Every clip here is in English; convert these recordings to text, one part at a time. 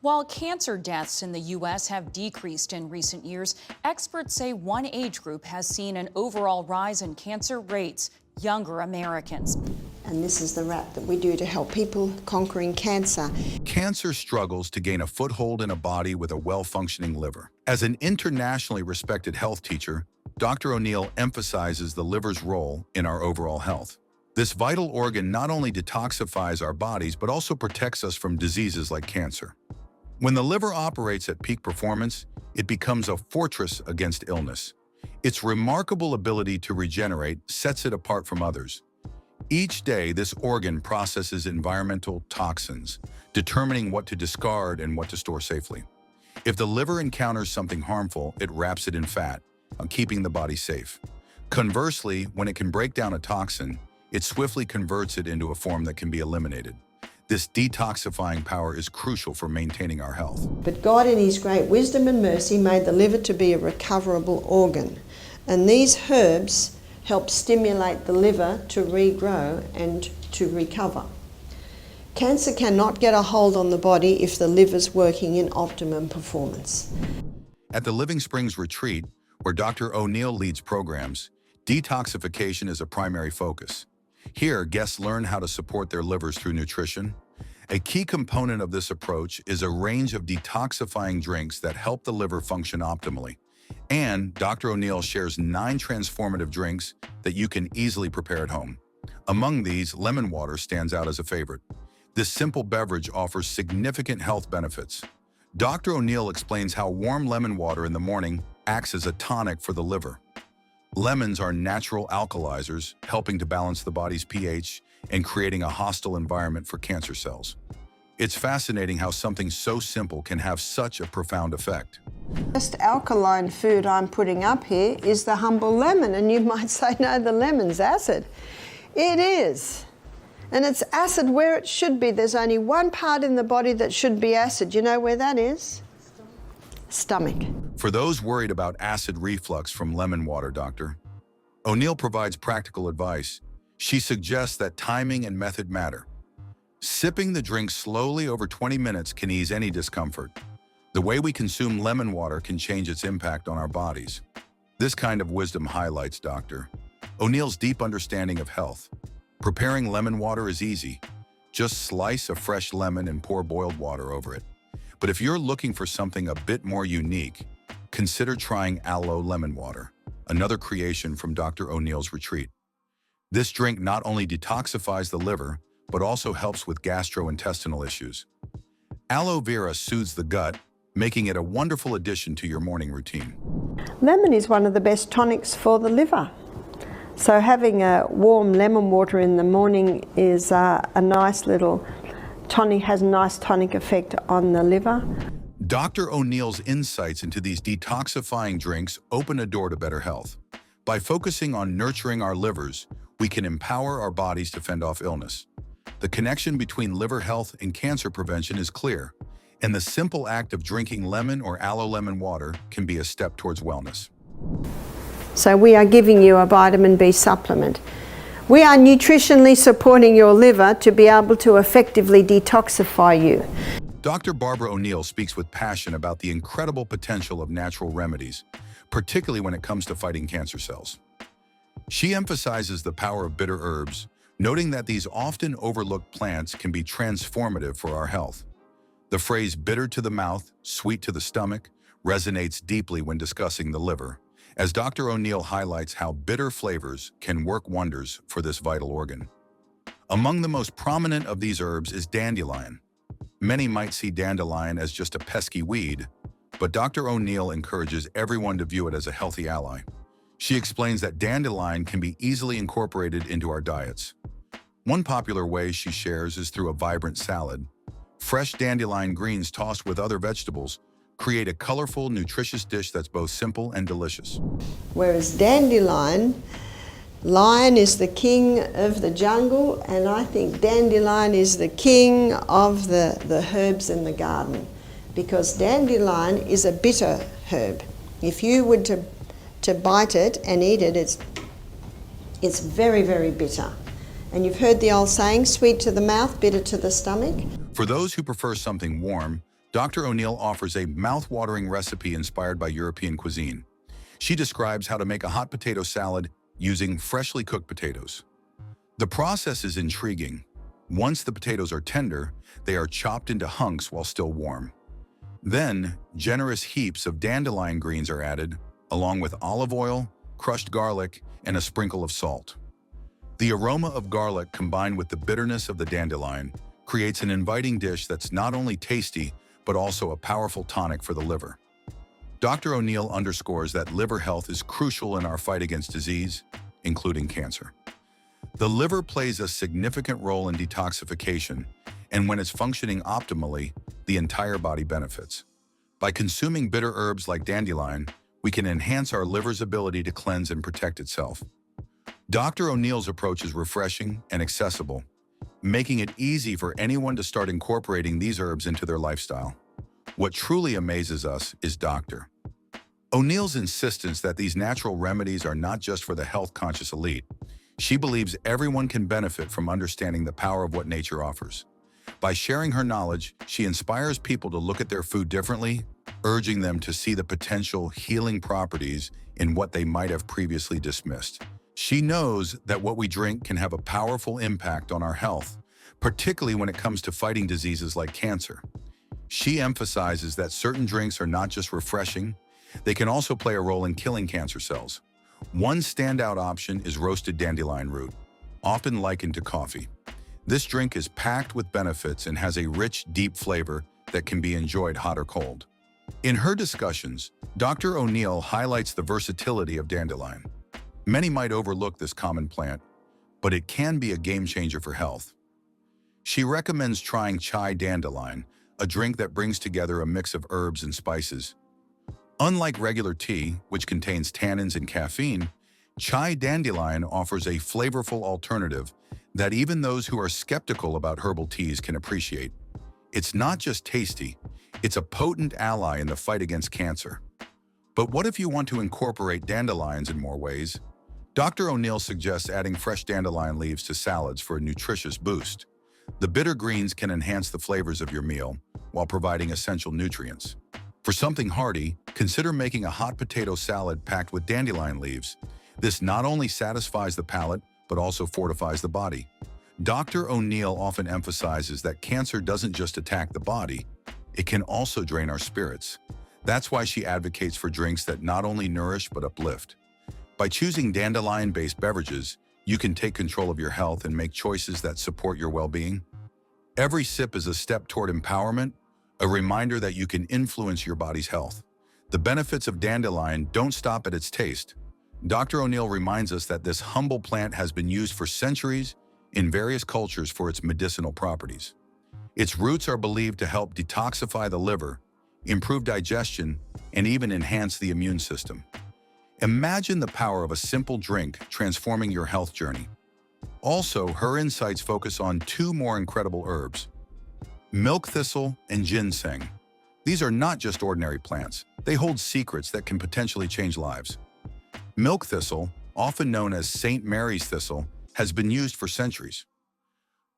While cancer deaths in the U.S. have decreased in recent years, experts say one age group has seen an overall rise in cancer rates: younger Americans. And this is the wrap that we do to help people conquering cancer. Cancer struggles to gain a foothold in a body with a well-functioning liver. As an internationally respected health teacher, Dr. O'Neill emphasizes the liver's role in our overall health. This vital organ not only detoxifies our bodies, but also protects us from diseases like cancer. When the liver operates at peak performance, it becomes a fortress against illness. Its remarkable ability to regenerate sets it apart from others. Each day, this organ processes environmental toxins, determining what to discard and what to store safely. If the liver encounters something harmful, it wraps it in fat, keeping the body safe. Conversely, when it can break down a toxin, it swiftly converts it into a form that can be eliminated. This detoxifying power is crucial for maintaining our health. But God, in His great wisdom and mercy, made the liver to be a recoverable organ. And these herbs help stimulate the liver to regrow and to recover. Cancer cannot get a hold on the body if the liver's working in optimum performance. At the Living Springs Retreat, where Dr. O'Neill leads programs, detoxification is a primary focus. Here, guests learn how to support their livers through nutrition. A key component of this approach is a range of detoxifying drinks that help the liver function optimally. And Dr. O'Neill shares 9 transformative drinks that you can easily prepare at home. Among these, lemon water stands out as a favorite. This simple beverage offers significant health benefits. Dr. O'Neill explains how warm lemon water in the morning acts as a tonic for the liver. Lemons are natural alkalizers, helping to balance the body's pH and creating a hostile environment for cancer cells. It's fascinating how something so simple can have such a profound effect. First alkaline food I'm putting up here is the humble lemon, and you might say, no, the lemon's acid. It is. And it's acid where it should be. There's only one part in the body that should be acid. You know where that is? Stomach. For those worried about acid reflux from lemon water, Dr. O'Neill provides practical advice. She suggests that timing and method matter. Sipping the drink slowly over 20 minutes can ease any discomfort. The way we consume lemon water can change its impact on our bodies. This kind of wisdom highlights Dr. O'Neill's deep understanding of health. Preparing lemon water is easy. Just slice a fresh lemon and pour boiled water over it. But if you're looking for something a bit more unique, consider trying aloe lemon water, another creation from Dr. O'Neill's retreat. This drink not only detoxifies the liver, but also helps with gastrointestinal issues. Aloe vera soothes the gut, making it a wonderful addition to your morning routine. Lemon is one of the best tonics for the liver. So having a warm lemon water in the morning is a nice little tonic, has a nice tonic effect on the liver. Dr. O'Neill's insights into these detoxifying drinks open a door to better health. By focusing on nurturing our livers, we can empower our bodies to fend off illness. The connection between liver health and cancer prevention is clear, and the simple act of drinking lemon or aloe lemon water can be a step towards wellness. So we are giving you a vitamin B supplement. We are nutritionally supporting your liver to be able to effectively detoxify you. Dr. Barbara O'Neill speaks with passion about the incredible potential of natural remedies, particularly when it comes to fighting cancer cells. She emphasizes the power of bitter herbs, noting that these often overlooked plants can be transformative for our health. The phrase bitter to the mouth, sweet to the stomach resonates deeply when discussing the liver, as Dr. O'Neill highlights how bitter flavors can work wonders for this vital organ. Among the most prominent of these herbs is dandelion. Many might see dandelion as just a pesky weed, but Dr. O'Neill encourages everyone to view it as a healthy ally. She explains that dandelion can be easily incorporated into our diets. One popular way she shares is through a vibrant salad. Fresh dandelion greens tossed with other vegetables create a colorful, nutritious dish that's both simple and delicious. Whereas dandelion, lion is the king of the jungle, and I think dandelion is the king of the herbs in the garden, because dandelion is a bitter herb. If you were to bite it and eat it, it's very, very bitter. And you've heard the old saying, sweet to the mouth, bitter to the stomach. For those who prefer something warm, Dr. O'Neill offers a mouth-watering recipe inspired by European cuisine. She describes how to make a hot potato salad using freshly cooked potatoes. The process is intriguing. Once the potatoes are tender, they are chopped into hunks while still warm. Then, generous heaps of dandelion greens are added, along with olive oil, crushed garlic, and a sprinkle of salt. The aroma of garlic combined with the bitterness of the dandelion creates an inviting dish that's not only tasty, but also a powerful tonic for the liver. Dr. O'Neill underscores that liver health is crucial in our fight against disease, including cancer. The liver plays a significant role in detoxification, and when it's functioning optimally, the entire body benefits. By consuming bitter herbs like dandelion, we can enhance our liver's ability to cleanse and protect itself. Dr. O'Neill's approach is refreshing and accessible, making it easy for anyone to start incorporating these herbs into their lifestyle. What truly amazes us is Dr. O'Neill's insistence that these natural remedies are not just for the health-conscious elite. She believes everyone can benefit from understanding the power of what nature offers. By sharing her knowledge, she inspires people to look at their food differently, urging them to see the potential healing properties in what they might have previously dismissed. She knows that what we drink can have a powerful impact on our health, particularly when it comes to fighting diseases like cancer. She emphasizes that certain drinks are not just refreshing, they can also play a role in killing cancer cells. One standout option is roasted dandelion root, often likened to coffee. This drink is packed with benefits and has a rich, deep flavor that can be enjoyed hot or cold. In her discussions, Dr. O'Neill highlights the versatility of dandelion. Many might overlook this common plant, but it can be a game changer for health. She recommends trying chai dandelion, a drink that brings together a mix of herbs and spices. Unlike regular tea, which contains tannins and caffeine, chai dandelion offers a flavorful alternative that even those who are skeptical about herbal teas can appreciate. It's not just tasty, it's a potent ally in the fight against cancer. But what if you want to incorporate dandelions in more ways? Dr. O'Neill suggests adding fresh dandelion leaves to salads for a nutritious boost. The bitter greens can enhance the flavors of your meal while providing essential nutrients. For something hearty, consider making a hot potato salad packed with dandelion leaves. This not only satisfies the palate, but also fortifies the body. Dr. O'Neill often emphasizes that cancer doesn't just attack the body, it can also drain our spirits. That's why she advocates for drinks that not only nourish but uplift. By choosing dandelion-based beverages, you can take control of your health and make choices that support your well-being. Every sip is a step toward empowerment, a reminder that you can influence your body's health. The benefits of dandelion don't stop at its taste. Dr. O'Neill reminds us that this humble plant has been used for centuries in various cultures for its medicinal properties. Its roots are believed to help detoxify the liver, improve digestion, and even enhance the immune system. Imagine the power of a simple drink transforming your health journey. Also, her insights focus on two more incredible herbs: milk thistle and ginseng. These are not just ordinary plants. They hold secrets that can potentially change lives. Milk thistle, often known as St. Mary's thistle, has been used for centuries.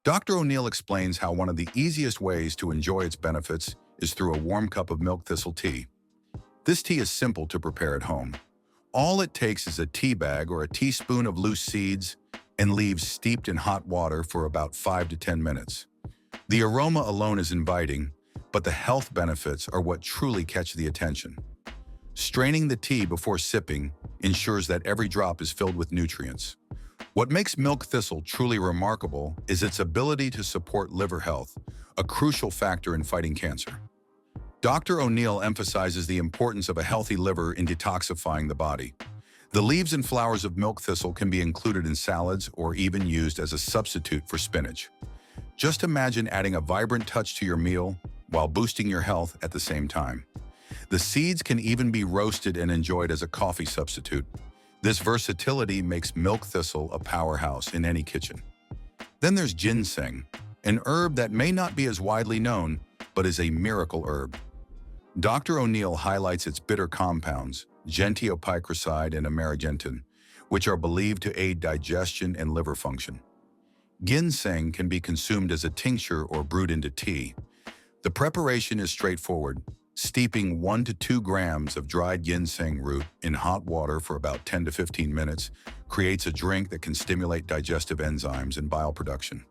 Dr. O'Neill explains how one of the easiest ways to enjoy its benefits is through a warm cup of milk thistle tea. This tea is simple to prepare at home. All it takes is a tea bag or a teaspoon of loose seeds and leaves steeped in hot water for about 5 to 10 minutes. The aroma alone is inviting, but the health benefits are what truly catch the attention. Straining the tea before sipping ensures that every drop is filled with nutrients. What makes milk thistle truly remarkable is its ability to support liver health, a crucial factor in fighting cancer. Dr. O'Neill emphasizes the importance of a healthy liver in detoxifying the body. The leaves and flowers of milk thistle can be included in salads or even used as a substitute for spinach. Just imagine adding a vibrant touch to your meal while boosting your health at the same time. The seeds can even be roasted and enjoyed as a coffee substitute. This versatility makes milk thistle a powerhouse in any kitchen. Then there's ginseng, an herb that may not be as widely known, but is a miracle herb. Dr. O'Neill highlights its bitter compounds, gentiopicroside and amerigentin, which are believed to aid digestion and liver function. Ginseng can be consumed as a tincture or brewed into tea. The preparation is straightforward. Steeping 1 to 2 grams of dried ginseng root in hot water for about 10 to 15 minutes creates a drink that can stimulate digestive enzymes and bile production.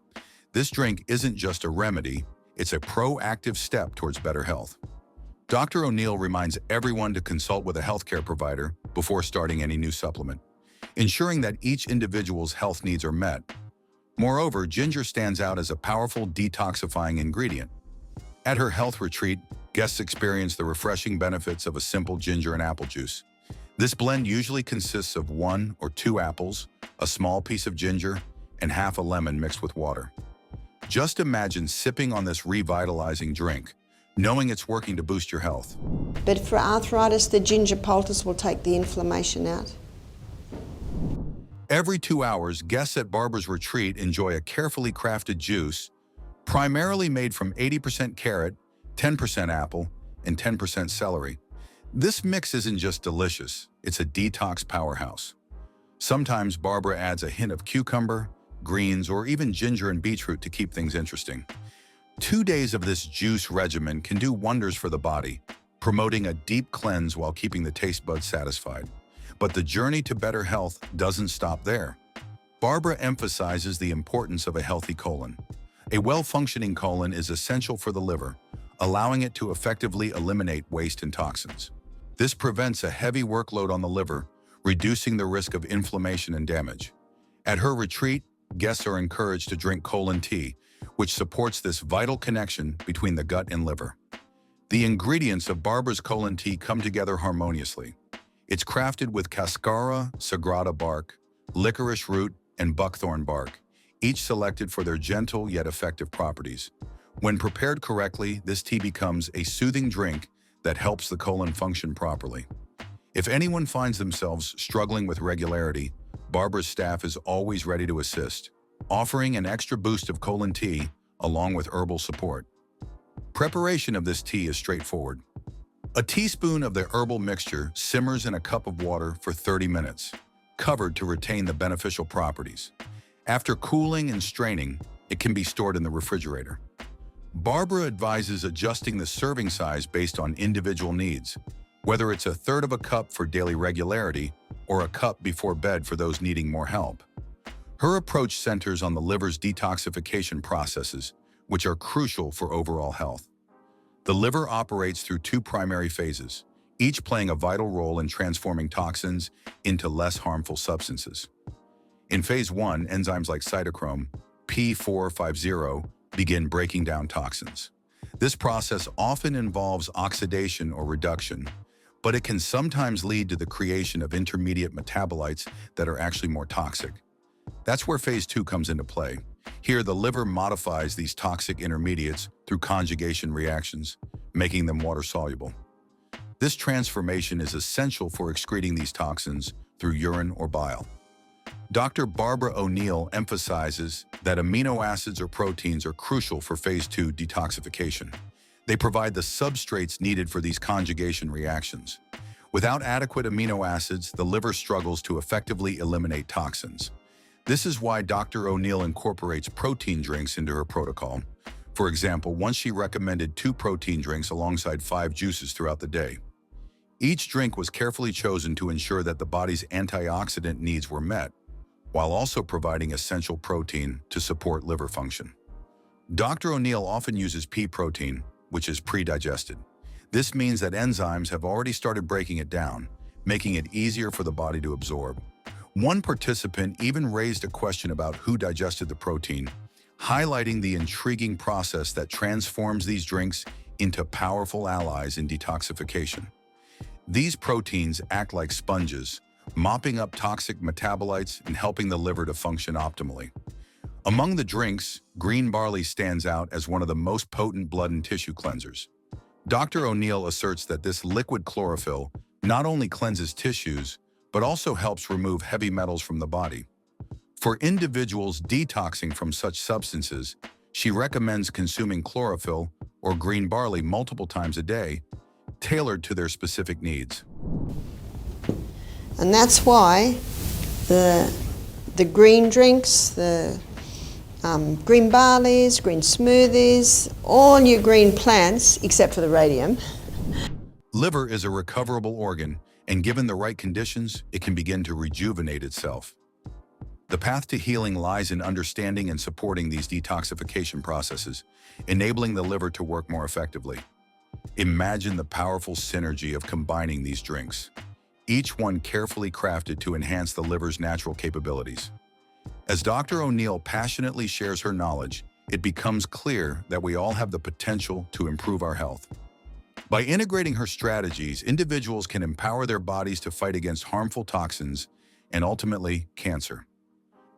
This drink isn't just a remedy, it's a proactive step towards better health. Dr. O'Neill reminds everyone to consult with a healthcare provider before starting any new supplement, ensuring that each individual's health needs are met. Moreover, ginger stands out as a powerful detoxifying ingredient. At her health retreat, guests experience the refreshing benefits of a simple ginger and apple juice. This blend usually consists of 1 or 2 apples, a small piece of ginger, and half a lemon mixed with water. Just imagine sipping on this revitalizing drink, knowing it's working to boost your health. But for arthritis, the ginger poultice will take the inflammation out. Every 2 hours, guests at Barbara's retreat enjoy a carefully crafted juice, primarily made from 80% carrot, 10% apple, and 10% celery. This mix isn't just delicious, it's a detox powerhouse. Sometimes Barbara adds a hint of cucumber, greens, or even ginger and beetroot to keep things interesting. 2 days of this juice regimen can do wonders for the body, promoting a deep cleanse while keeping the taste buds satisfied. But the journey to better health doesn't stop there. Barbara emphasizes the importance of a healthy colon. A well-functioning colon is essential for the liver, allowing it to effectively eliminate waste and toxins. This prevents a heavy workload on the liver, reducing the risk of inflammation and damage. At her retreat, guests are encouraged to drink colon tea, which supports this vital connection between the gut and liver. The ingredients of Barbara's colon tea come together harmoniously. It's crafted with cascara sagrada bark, licorice root, and buckthorn bark, each selected for their gentle yet effective properties. When prepared correctly, this tea becomes a soothing drink that helps the colon function properly. If anyone finds themselves struggling with regularity, Barbara's staff is always ready to assist, offering an extra boost of colon tea along with herbal support. Preparation of this tea is straightforward. A teaspoon of the herbal mixture simmers in a cup of water for 30 minutes, covered to retain the beneficial properties. After cooling and straining, it can be stored in the refrigerator. Barbara advises adjusting the serving size based on individual needs, whether it's 1/3 of a cup for daily regularity or a cup before bed for those needing more help. Her approach centers on the liver's detoxification processes, which are crucial for overall health. The liver operates through 2 primary phases, each playing a vital role in transforming toxins into less harmful substances. In phase 1, enzymes like cytochrome P450 begin breaking down toxins. This process often involves oxidation or reduction, but it can sometimes lead to the creation of intermediate metabolites that are actually more toxic. That's where phase 2 comes into play. Here, the liver modifies these toxic intermediates through conjugation reactions, making them water-soluble. This transformation is essential for excreting these toxins through urine or bile. Dr. Barbara O'Neill emphasizes that amino acids or proteins are crucial for phase 2 detoxification. They provide the substrates needed for these conjugation reactions. Without adequate amino acids, the liver struggles to effectively eliminate toxins. This is why Dr. O'Neill incorporates protein drinks into her protocol. For example, once she recommended 2 protein drinks alongside 5 juices throughout the day. Each drink was carefully chosen to ensure that the body's antioxidant needs were met, while also providing essential protein to support liver function. Dr. O'Neill often uses pea protein, which is pre-digested. This means that enzymes have already started breaking it down, making it easier for the body to absorb. One participant even raised a question about who digested the protein, highlighting the intriguing process that transforms these drinks into powerful allies in detoxification. These proteins act like sponges, mopping up toxic metabolites and helping the liver to function optimally. Among the drinks, green barley stands out as one of the most potent blood and tissue cleansers. Dr. O'Neill asserts that this liquid chlorophyll not only cleanses tissues, but also helps remove heavy metals from the body. For individuals detoxing from such substances, she recommends consuming chlorophyll or green barley multiple times a day, tailored to their specific needs. And that's why the green drinks, the green barleys, green smoothies, all your green plants except for the radium. Liver is a recoverable organ, and given the right conditions, it can begin to rejuvenate itself. The path to healing lies in understanding and supporting these detoxification processes, enabling the liver to work more effectively. Imagine the powerful synergy of combining these drinks, each one carefully crafted to enhance the liver's natural capabilities. As Dr. O'Neill passionately shares her knowledge, it becomes clear that we all have the potential to improve our health. By integrating her strategies, individuals can empower their bodies to fight against harmful toxins and ultimately cancer.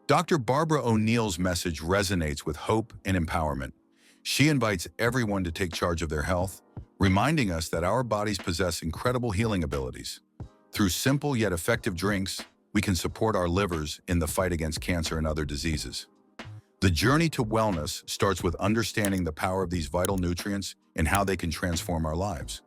Dr. Barbara O'Neill's message resonates with hope and empowerment. She invites everyone to take charge of their health, reminding us that our bodies possess incredible healing abilities. Through simple yet effective drinks, we can support our livers in the fight against cancer and other diseases. The journey to wellness starts with understanding the power of these vital nutrients and how they can transform our lives.